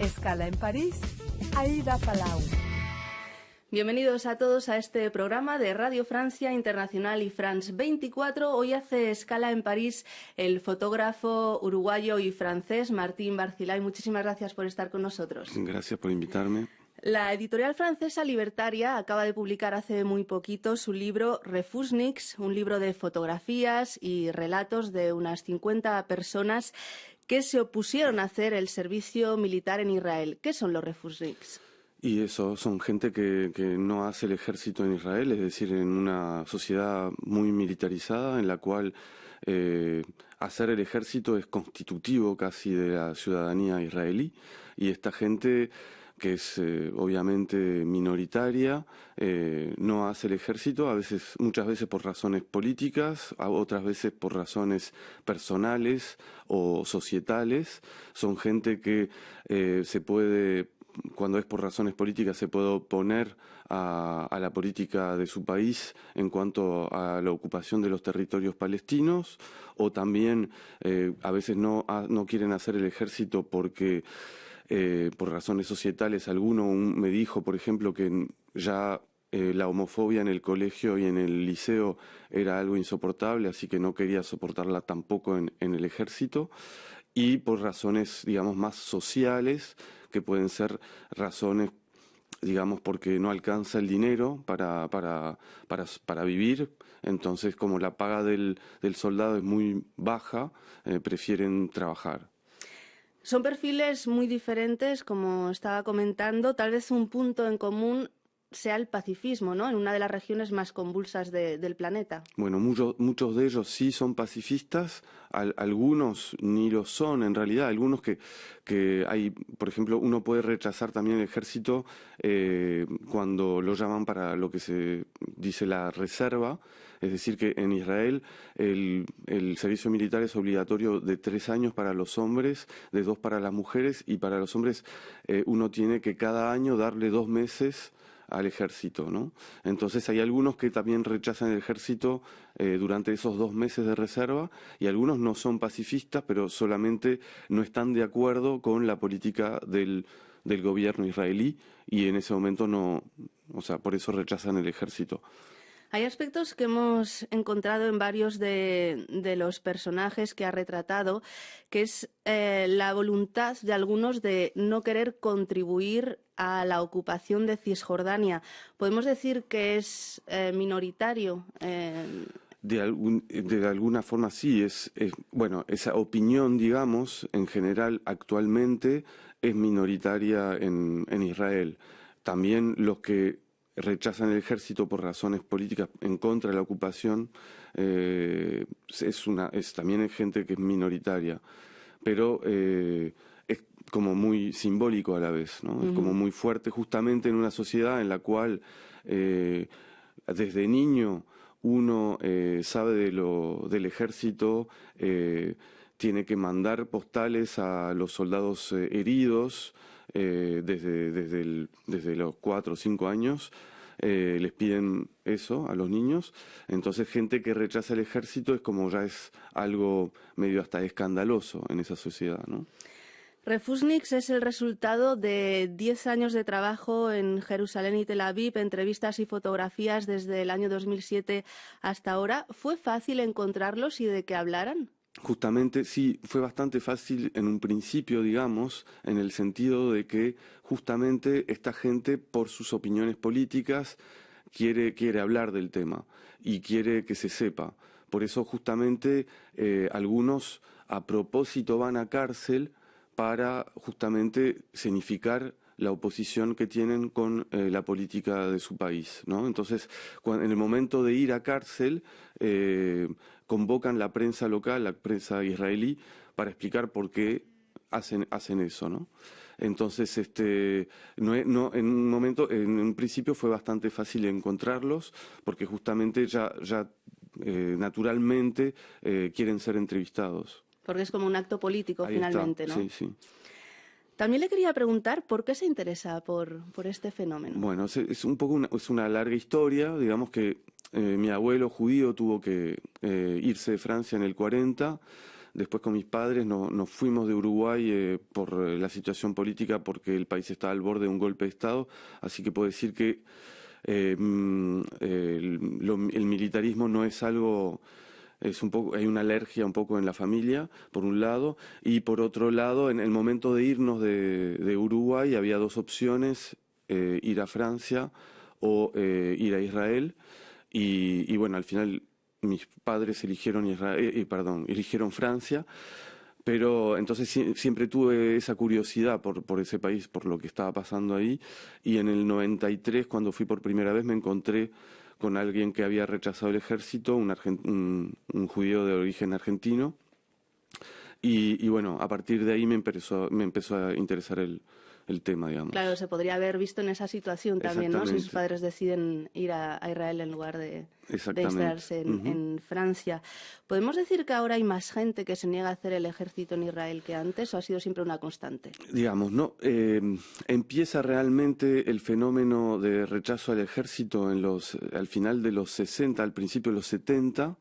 Escala en París, Aida Palau. Bienvenidos a todos a este programa de Radio Francia Internacional y France 24. Hoy hace escala en París el fotógrafo uruguayo y francés Martín Barcilay. Muchísimas gracias por estar con nosotros. Gracias por invitarme. La editorial francesa Libertaria acaba de publicar hace muy poquito su libro Refusniks, un libro de fotografías y relatos de unas 50 personas que se opusieron a hacer el servicio militar en Israel. ¿Qué son los Refusniks? Y eso, son gente que no hace el ejército en Israel, es decir, en una sociedad muy militarizada en la cual hacer el ejército es constitutivo casi de la ciudadanía israelí. Y esta gente, que es obviamente minoritaria, no hace el ejército, muchas veces por razones políticas, otras veces por razones personales o societales. Son gente que cuando es por razones políticas, se puede oponer a la política de su país en cuanto a la ocupación de los territorios palestinos, o también a veces no quieren hacer el ejército porque por razones societales. Alguno me dijo, por ejemplo, que ya la homofobia en el colegio y en el liceo era algo insoportable, así que no quería soportarla tampoco en el ejército. Y por razones, digamos, más sociales, que pueden ser razones, digamos, porque no alcanza el dinero para vivir. Entonces, como la paga del soldado es muy baja, prefieren trabajar. Son perfiles muy diferentes, como estaba comentando. Tal vez un punto en común sea el pacifismo, ¿no?, en una de las regiones más convulsas del planeta. Bueno, muchos de ellos sí son pacifistas, algunos ni lo son en realidad. Algunos que hay, por ejemplo, uno puede rechazar también el ejército cuando lo llaman para lo que se dice la reserva. Es decir, que en Israel el servicio militar es obligatorio de 3 años para los hombres, de 2 para las mujeres, y para los hombres uno tiene que cada año darle 2 meses al ejército, ¿no? Entonces hay algunos que también rechazan el ejército durante esos 2 meses de reserva, y algunos no son pacifistas, pero solamente no están de acuerdo con la política del gobierno israelí, y en ese momento por eso rechazan el ejército. Hay aspectos que hemos encontrado en varios de los personajes que ha retratado, que es la voluntad de algunos de no querer contribuir a la ocupación de Cisjordania. ¿Podemos decir que es minoritario? De alguna forma sí, bueno, esa opinión, digamos, en general actualmente es minoritaria en Israel. También los que rechazan el ejército por razones políticas en contra de la ocupación también hay gente que es minoritaria, pero es como muy simbólico a la vez, ¿no? Es como muy fuerte justamente en una sociedad en la cual desde niño uno sabe del ejército, tiene que mandar postales a los soldados heridos desde los 4 o 5 años. Les piden eso a los niños. Entonces, gente que rechaza el ejército es como ya es algo medio hasta escandaloso en esa sociedad, ¿no? Refusniks es el resultado de 10 años de trabajo en Jerusalén y Tel Aviv, entrevistas y fotografías desde el año 2007 hasta ahora. ¿Fue fácil encontrarlos y de qué hablaran? Justamente sí, fue bastante fácil en un principio, digamos, en el sentido de que justamente esta gente, por sus opiniones políticas, quiere hablar del tema y quiere que se sepa. Por eso justamente algunos a propósito van a cárcel para justamente significar la oposición que tienen con la política de su país, ¿no? Entonces, en el momento de ir a cárcel, convocan la prensa local, la prensa israelí, para explicar por qué hacen eso, ¿no? Entonces, en un principio fue bastante fácil encontrarlos, porque justamente ya naturalmente quieren ser entrevistados. Porque es como un acto político. Ahí finalmente, está, ¿no? Sí, sí. También le quería preguntar por qué se interesa por este fenómeno. Bueno, es un poco una larga historia. Digamos que mi abuelo judío tuvo que irse de Francia en el 40 después con mis padres nos fuimos de Uruguay por la situación política, porque el país estaba al borde de un golpe de Estado, así que puedo decir que el militarismo no es algo, es un poco, hay una alergia un poco en la familia, por un lado, y por otro lado, en el momento de irnos de Uruguay había dos opciones, ir a Francia o ir a Israel, y bueno, al final mis padres eligieron eligieron Francia. Pero entonces siempre tuve esa curiosidad por ese país, por lo que estaba pasando ahí. Y en el 93, cuando fui por primera vez, me encontré con alguien que había rechazado el ejército, un judío de origen argentino. Y bueno, a partir de ahí me empezó a interesar el tema, digamos. Claro, se podría haber visto en esa situación también, ¿no? Si sus padres deciden ir a Israel en lugar de instalarse en Francia. ¿Podemos decir que ahora hay más gente que se niega a hacer el ejército en Israel que antes, o ha sido siempre una constante? Digamos, no. Empieza realmente el fenómeno de rechazo al ejército al final de los 60, al principio de los 70,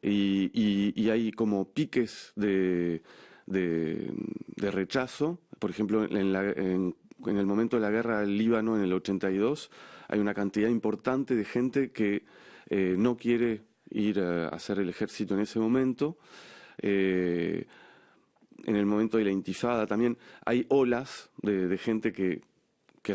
y hay como piques de rechazo. Por ejemplo, en el momento de la guerra del Líbano, en el 82, hay una cantidad importante de gente que no quiere ir a hacer el ejército en ese momento. En el momento de la intifada también hay olas de gente que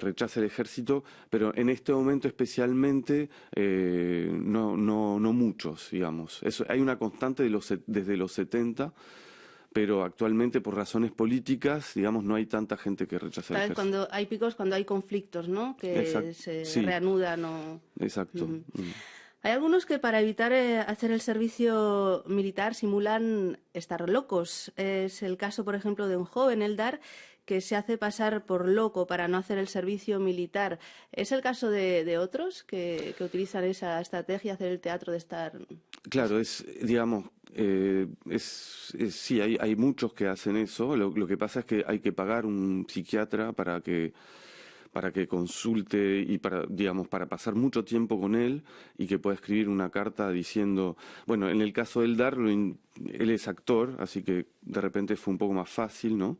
rechaza el ejército, pero en este momento especialmente no muchos, digamos. Hay una constante desde los 70, pero actualmente por razones políticas, digamos, no hay tanta gente que rechaza el ejército. Cuando hay picos, cuando hay conflictos, ¿no? Que se reanudan o... Exacto. Hay algunos que para evitar hacer el servicio militar simulan estar locos. Es el caso, por ejemplo, de un joven, Eldar, que se hace pasar por loco para no hacer el servicio militar. ¿Es el caso de otros que utilizan esa estrategia, hacer el teatro de estar...? Claro, digamos, sí, hay muchos que hacen eso. Lo que pasa es que hay que pagar un psiquiatra para que consulte y para pasar mucho tiempo con él y que pueda escribir una carta diciendo, bueno, en el caso de Eldar, él es actor, así que de repente fue un poco más fácil, ¿no?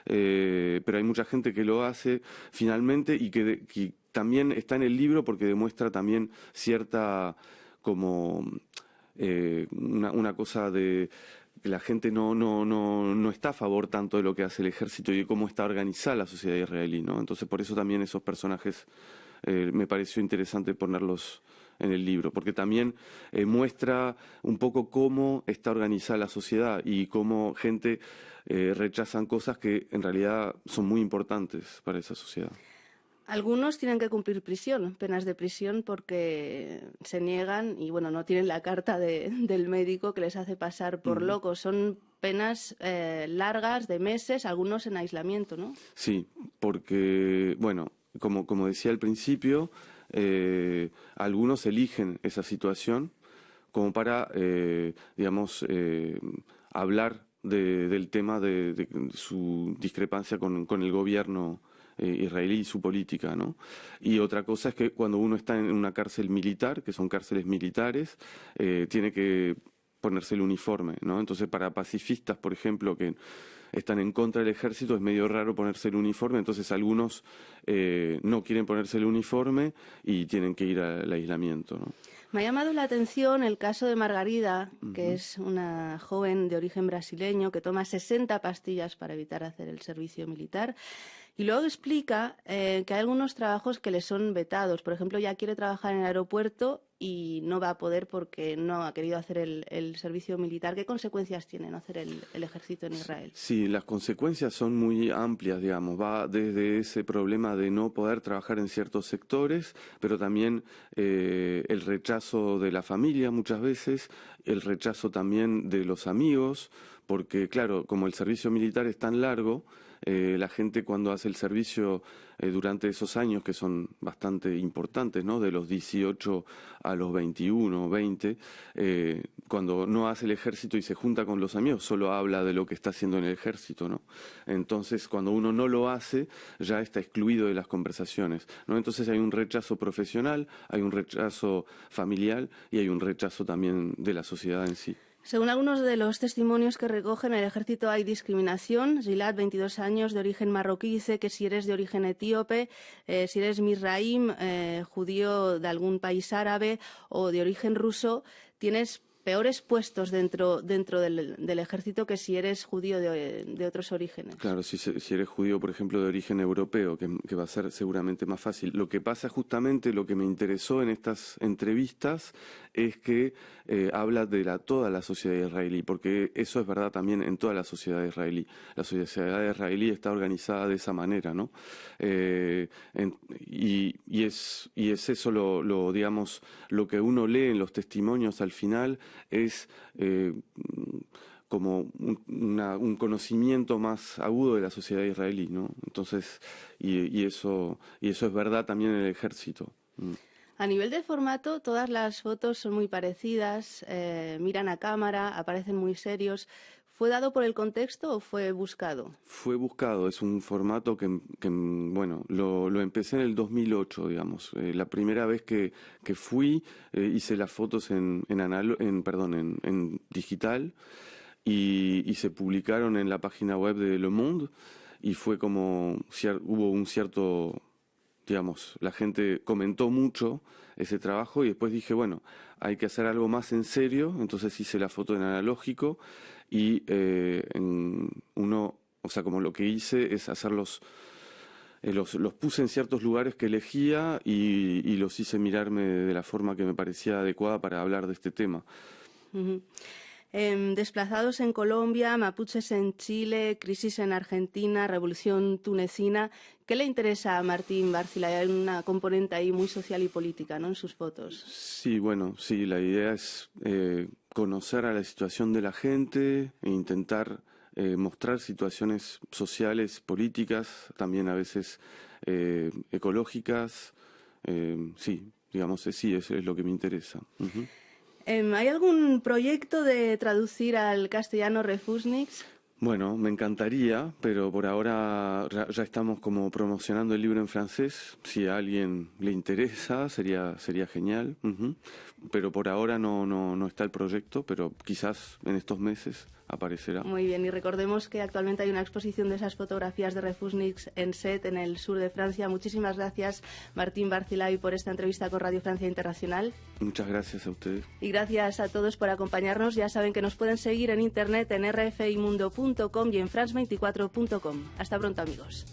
Pero hay mucha gente que lo hace finalmente y que también está en el libro porque demuestra también cierta como una cosa de que la gente no está a favor tanto de lo que hace el ejército y de cómo está organizada la sociedad israelí, ¿no? Entonces por eso también esos personajes me pareció interesante ponerlos en el libro, porque también muestra un poco cómo está organizada la sociedad y cómo gente rechazan cosas que en realidad son muy importantes para esa sociedad. Algunos tienen que cumplir prisión, penas de prisión, porque se niegan y bueno, no tienen la carta del médico que les hace pasar por locos. Son penas largas, de meses, algunos en aislamiento, ¿no? Sí, porque, bueno, como decía al principio, algunos eligen esa situación como para, digamos, hablar del tema de su discrepancia con el gobierno israelí y su política, ¿no? Y otra cosa es que cuando uno está en una cárcel militar, que son cárceles militares, tiene que ponerse el uniforme, ¿no? Entonces, para pacifistas, por ejemplo, que están en contra del ejército, es medio raro ponerse el uniforme, entonces algunos no quieren ponerse el uniforme y tienen que ir al aislamiento, ¿no? Me ha llamado la atención el caso de Margarida, que es una joven de origen brasileño que toma 60 pastillas para evitar hacer el servicio militar. Y luego explica que hay algunos trabajos que le son vetados. Por ejemplo, ya quiere trabajar en el aeropuerto y no va a poder porque no ha querido hacer el servicio militar. ¿Qué consecuencias tiene no hacer el ejército en Israel? Sí, las consecuencias son muy amplias, digamos. Va desde ese problema de no poder trabajar en ciertos sectores, pero también el rechazo de la familia muchas veces, el rechazo también de los amigos, porque claro, como el servicio militar es tan largo, la gente cuando hace el servicio durante esos años que son bastante importantes, ¿no? De los 18 a los 21, 20, cuando no hace el ejército y se junta con los amigos, solo habla de lo que está haciendo en el ejército, ¿no? Entonces, cuando uno no lo hace, ya está excluido de las conversaciones, ¿no? Entonces hay un rechazo profesional, hay un rechazo familiar y hay un rechazo también de la sociedad en sí. Según algunos de los testimonios que recogen, en el ejército hay discriminación. Gilad, 22 años, de origen marroquí, dice que si eres de origen etíope, si eres mizraim, judío de algún país árabe o de origen ruso, tienes peores puestos dentro del ejército que si eres judío de otros orígenes. Claro, si eres judío, por ejemplo, de origen europeo, que va a ser seguramente más fácil. Lo que pasa justamente, lo que me interesó en estas entrevistas es que habla de toda la sociedad israelí, porque eso es verdad también en toda la sociedad israelí. La sociedad israelí está organizada de esa manera, ¿no? Y es eso digamos, lo que uno lee en los testimonios al final es como un conocimiento más agudo de la sociedad israelí, ¿no? Entonces, y eso es verdad también en el ejército. A nivel de formato, todas las fotos son muy parecidas, miran a cámara, aparecen muy serios. ¿Fue dado por el contexto o fue buscado? Fue buscado, es un formato que bueno, lo empecé en el 2008, digamos. La primera vez que fui, hice las fotos en digital y se publicaron en la página web de Le Monde y fue como, hubo un cierto, digamos, la gente comentó mucho ese trabajo y después dije, bueno, hay que hacer algo más en serio, entonces hice la foto en analógico y o sea, como lo que hice es hacerlos, los puse en ciertos lugares que elegía y los hice mirarme de la forma que me parecía adecuada para hablar de este tema. Uh-huh. Desplazados en Colombia, mapuches en Chile, crisis en Argentina, revolución tunecina. ¿Qué le interesa a Martín Bárcila? Hay una componente ahí muy social y política, ¿no?, en sus fotos. Sí, bueno, sí, la idea es conocer a la situación de la gente e intentar mostrar situaciones sociales, políticas, también a veces ecológicas. Sí, digamos, sí, es lo que me interesa. Uh-huh. ¿Hay algún proyecto de traducir al castellano Refusniks? Bueno, me encantaría, pero por ahora ya estamos como promocionando el libro en francés. Si a alguien le interesa, sería genial. Uh-huh. Pero por ahora no está el proyecto, pero quizás en estos meses aparecerá. Muy bien, y recordemos que actualmente hay una exposición de esas fotografías de Refusniks en Sète, en el sur de Francia. Muchísimas gracias, Martín Bárcila, por esta entrevista con Radio Francia Internacional. Muchas gracias a ustedes. Y gracias a todos por acompañarnos. Ya saben que nos pueden seguir en internet en rfimundo.com y en france24.com. Hasta pronto, amigos.